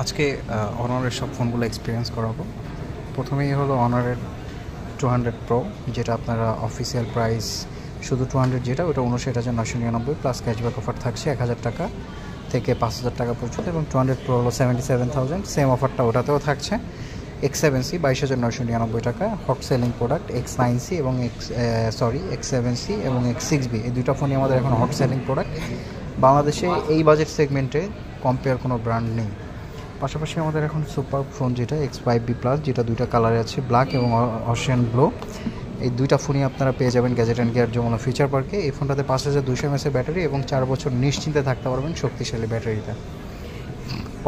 আজকে অনারের সব ফোনগুলো এক্সপিরিয়েন্স করাবো। প্রথমেই হলো অনারের 200 প্রো, যেটা আপনারা অফিসিয়াল প্রাইস শুধু 200 যেটা ওটা 59,999 প্লাস ক্যাশব্যাক অফার থাকছে 1,000 টাকা থেকে 5,000 টাকা পর্যন্ত, এবং 200 প্রো হলো 77,000, সেম অফারটা ওটাতেও থাকছে। X7C 22,999 টাকা, হট সেলিং প্রোডাক্ট। X9C এবং X7C এবং X6B এই দুইটা ফোনই আমাদের এখন হট সেলিং প্রোডাক্ট। বাংলাদেশে এই বাজেট সেগমেন্টে কম্পেয়ার কোনো ব্র্যান্ড নেই। পাশাপাশি আমাদের এখন সুপার ফোন যেটা X5B প্লাস, যেটা দুইটা কালারে আছে, ব্ল্যাক এবং অশিয়ান ব্লু। এই দুইটা ফোনই আপনারা পেয়ে যাবেন Gadget and gear Jamuna Future পার্কে। এই ফোনটাতে 5200 mAh ব্যাটারি এবং 4 বছর নিশ্চিন্তে থাকতে পারবেন শক্তিশালী ব্যাটারিতে।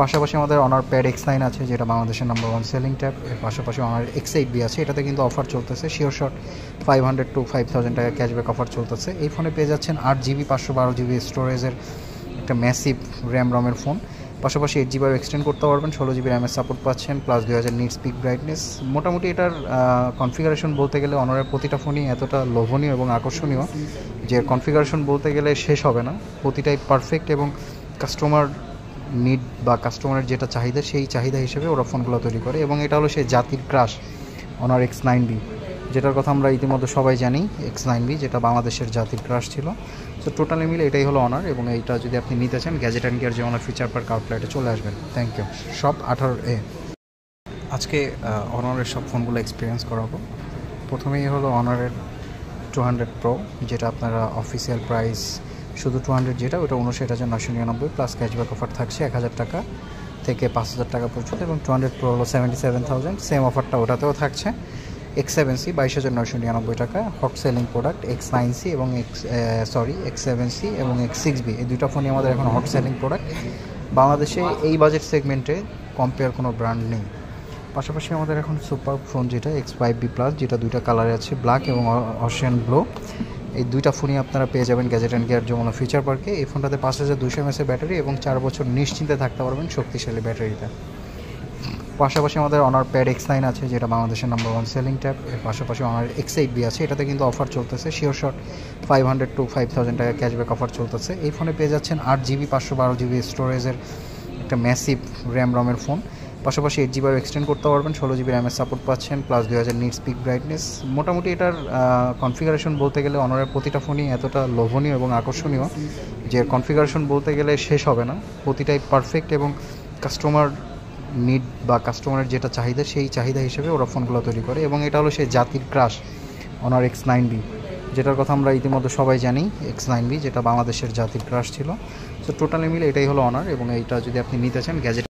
পাশাপাশি আমাদের অনার প্যাড X9 আছে, যেটা বাংলাদেশের নাম্বার 1 সেলিং ট্যাব। এর পাশাপাশি অনার X8B আছে, এটাতে কিন্তু অফার চলতেছে শিওর শট 500 to 5,000 টাকা ক্যাশব্যাক অফার চলতেছে। এই ফোনে পেয়ে যাচ্ছেন 8GB 512GB স্টোরেজের একটা ম্যাসিভ র্যাম রমের ফোন। পাশাপাশি 8GB এক্সটেন্ড করতে পারবেন, 16GB র্যামের সাপোর্ট পাচ্ছেন, প্লাস 2000 নিটস পিক ব্রাইটনেস। মোটামুটি এটার কনফিগারেশন বলতে গেলে অনারের প্রতিটা ফোনই এতটা লোভনীয় এবং আকর্ষণীয় যে কনফিগারেশন বলতে গেলে শেষ হবে না। প্রতিটাই পারফেক্ট এবং কাস্টমার নিড বা কাস্টমারের যেটা চাহিদা সেই চাহিদা হিসেবে ওরা ফোনগুলো তৈরি করে। এবং এটা হলো সেই জাতির ক্রাশ অনার X9B, যেটার কথা আমরা ইতিমধ্যে সবাই জানি। X9B যেটা বাংলাদেশের জাতির ক্রাশ ছিল। তো টোটালি মিলে এটাই হলো অনার, এবং এইটা যদি আপনি নিতে চান gadget and gear Jamuna future park আউটলেটে চলে আসবেন। Thank you. সব 18A। আজকে অনারের সব ফোনগুলো এক্সপিরিয়েন্স করাবো। প্রথমেই হলো অনারের 200 প্রো, যেটা আপনারা অফিসিয়াল প্রাইস শুধু 200 যেটা ওটা 59,999 প্লাস ক্যাশব্যাক অফার থাকছে 1,000 টাকা থেকে 5,000 টাকা পর্যন্ত, এবং 200 প্রো হলো 77,000, সেম অফারটা ওটাতেও থাকছে। X7C 22,999 টাকা, হট সেলিং প্রোডাক্ট। X9C এবং X7C এবং X6B এই দুইটা ফোনই আমাদের এখন হট সেলিং প্রোডাক্ট। বাংলাদেশে এই বাজেট সেগমেন্টে কম্পেয়ার কোনো ব্র্যান্ড নেই। পাশাপাশি আমাদের এখন সুপার ফোন যেটা X5B প্লাস, যেটা দুইটা কালারে আছে, ব্ল্যাক এবং অশিয়ান ব্লু। এই দুইটা ফোনই আপনারা পেয়ে যাবেন Gadget and gear Jamuna Future পার্কে। এই ফোনটাতে 5200 mAh ব্যাটারি এবং 4 বছর নিশ্চিন্তে থাকতে পারবেন শক্তিশালী ব্যাটারিতে। পাশাপাশি আমাদের অনার প্যাড X9 আছে, যেটা বাংলাদেশের নাম্বার 1 সেলিং ট্যাব। এর পাশাপাশি অনার X8B আছে, এটাতে কিন্তু অফার চলতেছে শিওর শট 500 to 5,000 টাকা ক্যাশব্যাক অফার চলতেছে। এই ফোনে পেয়ে যাচ্ছেন 8GB 512GB স্টোরেজের একটা ম্যাসিভ র্যাম রমের ফোন। পাশাপাশি 8GB এক্সটেন্ড করতে পারবেন, 16GB র্যামের সাপোর্ট পাচ্ছেন, প্লাস 2000 নিটস পিক ব্রাইটনেস। মোটামুটি এটার কনফিগারেশন বলতে গেলে অনারের প্রতিটা ফোনই এতটা লোভনীয় এবং আকর্ষণীয় যে কনফিগারেশন বলতে গেলে শেষ হবে না। প্রতিটাই পারফেক্ট এবং কাস্টমার নিড বা কাস্টমারের যেটা চাহিদা সেই চাহিদা হিসেবে ওরা ফোনগুলো তৈরি করে। এবং এটা হলো সেই জাতির ক্রাশ অনার X9B, যেটার কথা আমরা ইতিমধ্যে সবাই জানি। X9B যেটা বাংলাদেশের জাতির ক্রাশ ছিল। তো টোটালি মিলে এটাই হলো অনার, এবং এইটা যদি আপনি নিতে চান গ্যাজেট